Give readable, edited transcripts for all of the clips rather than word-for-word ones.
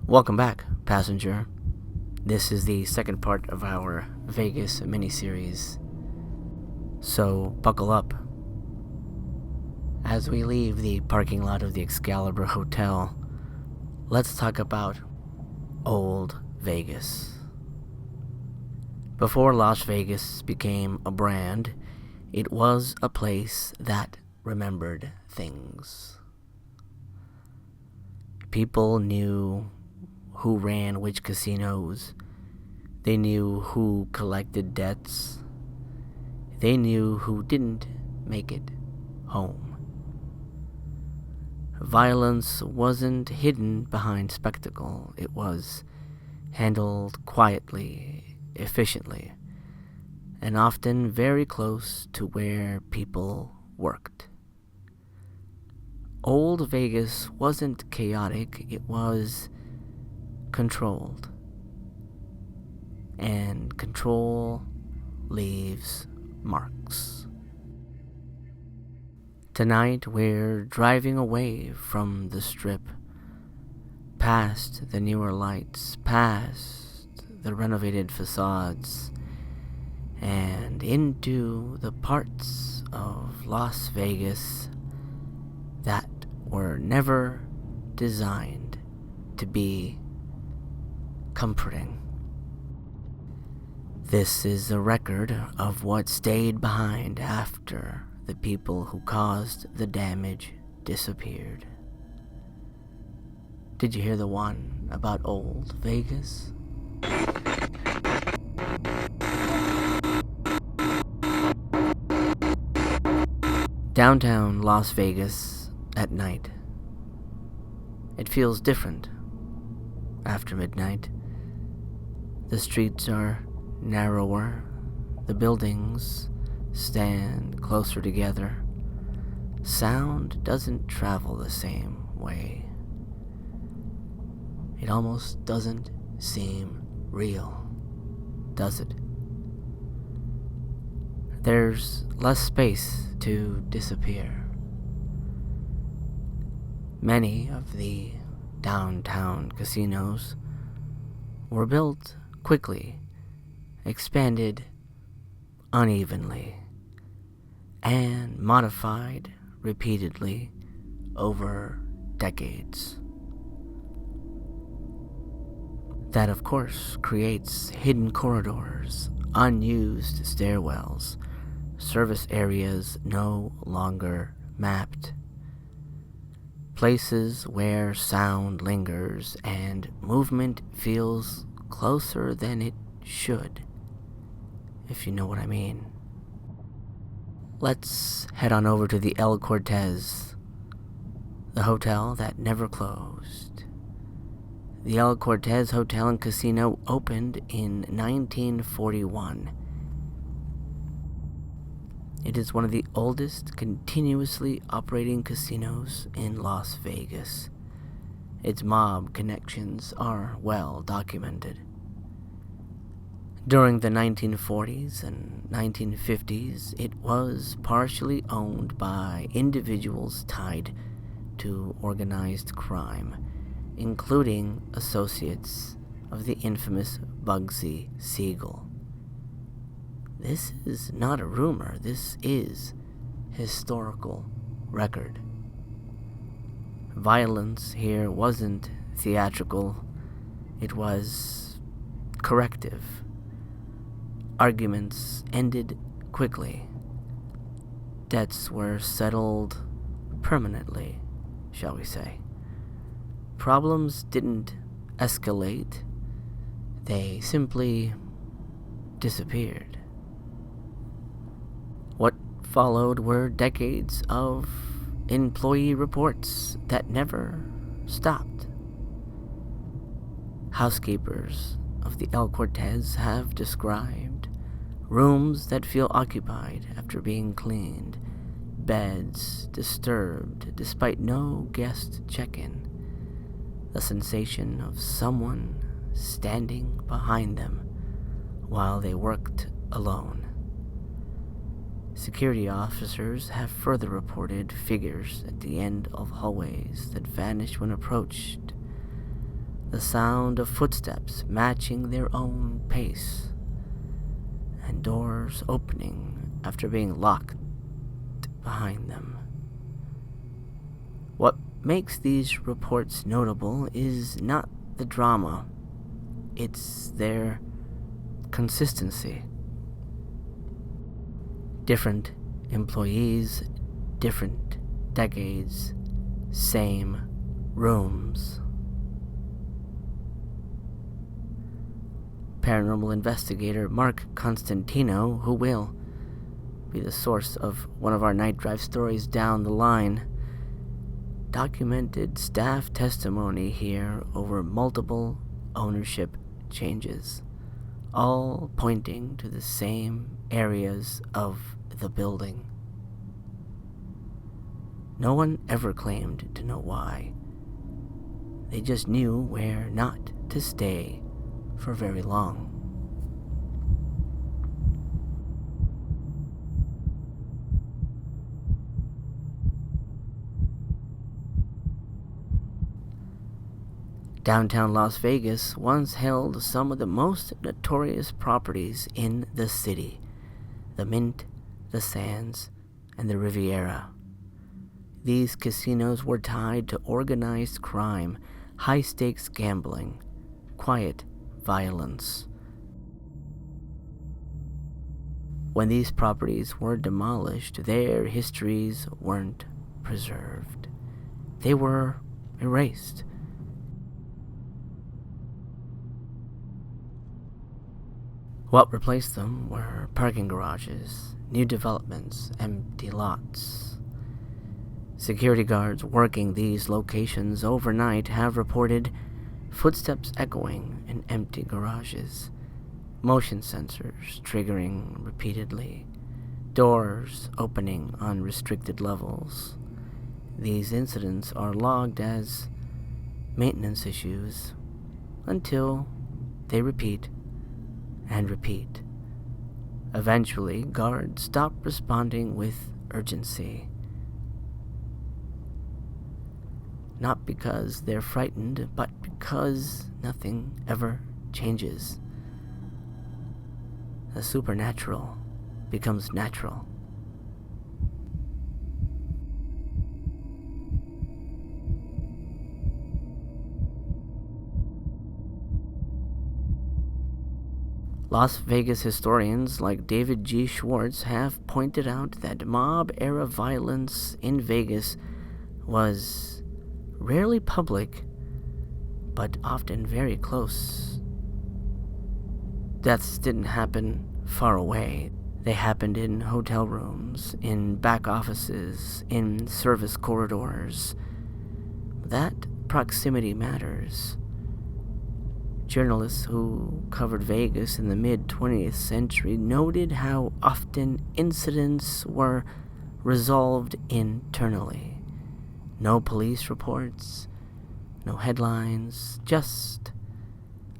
Welcome back, passenger. This is the second part of our Vegas miniseries. So, buckle up. As we leave the parking lot of the Excalibur Hotel, let's talk about Old Vegas. Before Las Vegas became a brand, it was a place that remembered things. People knew who ran which casinos. They knew who collected debts. They knew who didn't make it home. Violence wasn't hidden behind spectacle. It was handled quietly, efficiently, and often very close to where people worked. Old Vegas wasn't chaotic, it was controlled. And control leaves marks. Tonight we're driving away from the Strip, past the newer lights, past the renovated facades, and into the parts of Las Vegas that were never designed to be comforting. This is a record of what stayed behind after the people who caused the damage disappeared. Did you hear the one about Old Vegas? Downtown Las Vegas at night. It feels different after midnight. The streets are narrower, the buildings stand closer together. Sound doesn't travel the same way. It almost doesn't seem real, does it? There's less space to disappear. Many of the downtown casinos were built quickly, expanded unevenly, and modified repeatedly over decades. That, of course, creates hidden corridors, unused stairwells, service areas no longer mapped, places where sound lingers and movement feels closer than it should, if you know what I mean. Let's head on over to the El Cortez, the hotel that never closed. The El Cortez Hotel and Casino opened in 1941. It is one of the oldest continuously operating casinos in Las Vegas. Its mob connections are well documented. During the 1940s and 1950s, it was partially owned by individuals tied to organized crime, including associates of the infamous Bugsy Siegel. This is not a rumor, this is historical record. Violence here wasn't theatrical, it was corrective. Arguments ended quickly. Debts were settled permanently, shall we say. Problems didn't escalate, they simply disappeared. What followed were decades of employee reports that never stopped. Housekeepers of the El Cortez have described rooms that feel occupied after being cleaned, beds disturbed despite no guest check-in, the sensation of someone standing behind them while they worked alone. Security officers have further reported figures at the end of hallways that vanished when approached, the sound of footsteps matching their own pace, and doors opening after being locked behind them. What makes these reports notable is not the drama, it's their consistency. Different employees, different decades, same rooms. Paranormal investigator Mark Constantino, who will be the source of one of our night drive stories down the line, documented staff testimony here over multiple ownership changes, all pointing to the same areas of the building. No one ever claimed to know why. They just knew where not to stay for very long. Downtown Las Vegas once held some of the most notorious properties in the city: the Mint, the Sands, and the Riviera. These casinos were tied to organized crime, high-stakes gambling, quiet violence. When these properties were demolished, their histories weren't preserved. They were erased. What replaced them were parking garages, new developments, empty lots. Security guards working these locations overnight have reported footsteps echoing in empty garages, motion sensors triggering repeatedly, doors opening on restricted levels. These incidents are logged as maintenance issues until they repeat and repeat. Eventually, guards stop responding with urgency. Not because they're frightened, but because nothing ever changes. The supernatural becomes natural. Las Vegas historians like David G. Schwartz have pointed out that mob-era violence in Vegas was rarely public, but often very close. Deaths didn't happen far away. They happened in hotel rooms, in back offices, in service corridors. That proximity matters. Journalists who covered Vegas in the mid-20th century noted how often incidents were resolved internally. No police reports, no headlines, just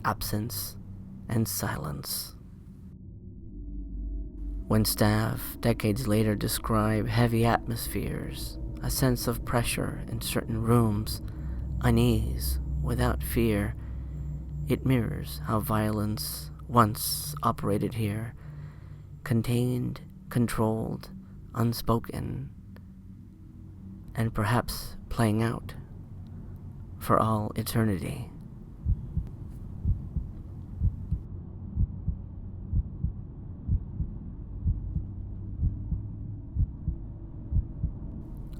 absence and silence. When staff, decades later, describe heavy atmospheres, a sense of pressure in certain rooms, unease without fear, it mirrors how violence once operated here, contained, controlled, unspoken, and perhaps playing out for all eternity.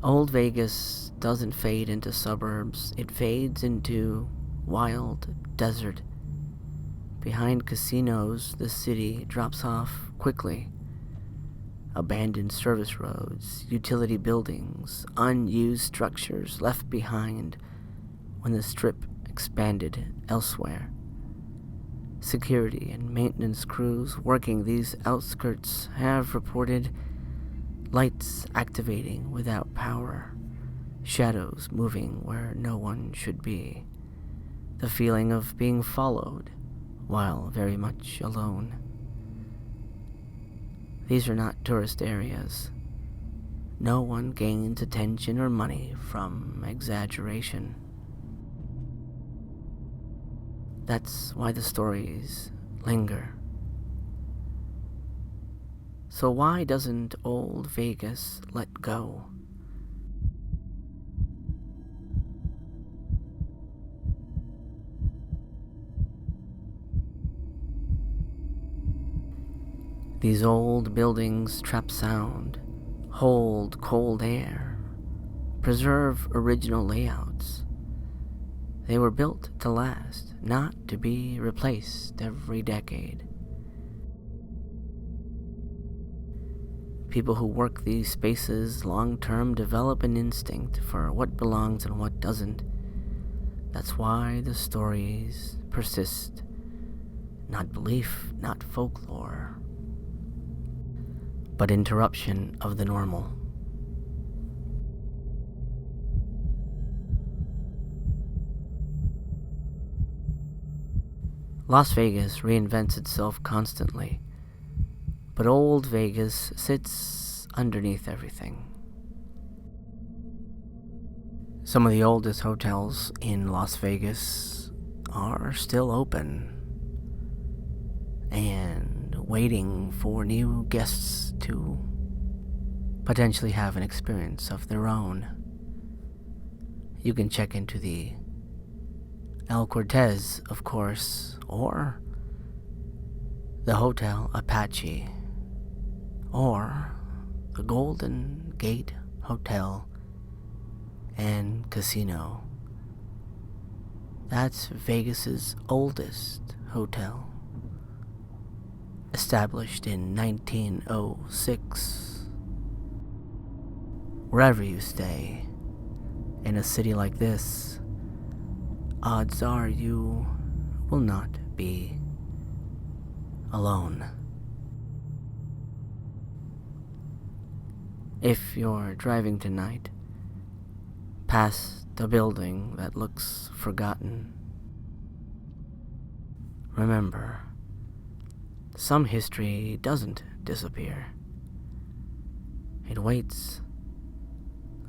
Old Vegas doesn't fade into suburbs, it fades into wild desert. Behind casinos, the city drops off quickly. Abandoned service roads, utility buildings, unused structures left behind when the strip expanded elsewhere. Security and maintenance crews working these outskirts have reported lights activating without power, shadows moving where no one should be, the feeling of being followed while very much alone. These are not tourist areas. No one gains attention or money from exaggeration. That's why the stories linger. So why doesn't old Vegas let go? These old buildings trap sound, hold cold air, preserve original layouts. They were built to last, not to be replaced every decade. People who work these spaces long-term develop an instinct for what belongs and what doesn't. That's why the stories persist. Not belief, not folklore, but interruption of the normal. Las Vegas reinvents itself constantly, but old Vegas sits underneath everything. Some of the oldest hotels in Las Vegas are still open and waiting for new guests to potentially have an experience of their own. You can check into the El Cortez, of course, or the Hotel Apache, or the Golden Gate Hotel and Casino. That's Vegas's oldest hotel, established in 1906. Wherever you stay, in a city like this, odds are you will not be alone. If you're driving tonight, past the building that looks forgotten, remember, some history doesn't disappear. It waits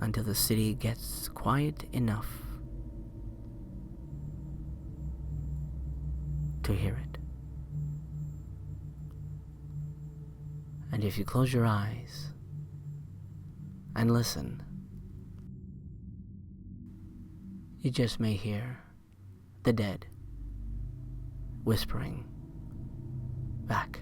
until the city gets quiet enough to hear it. And if you close your eyes and listen, you just may hear the dead whispering back.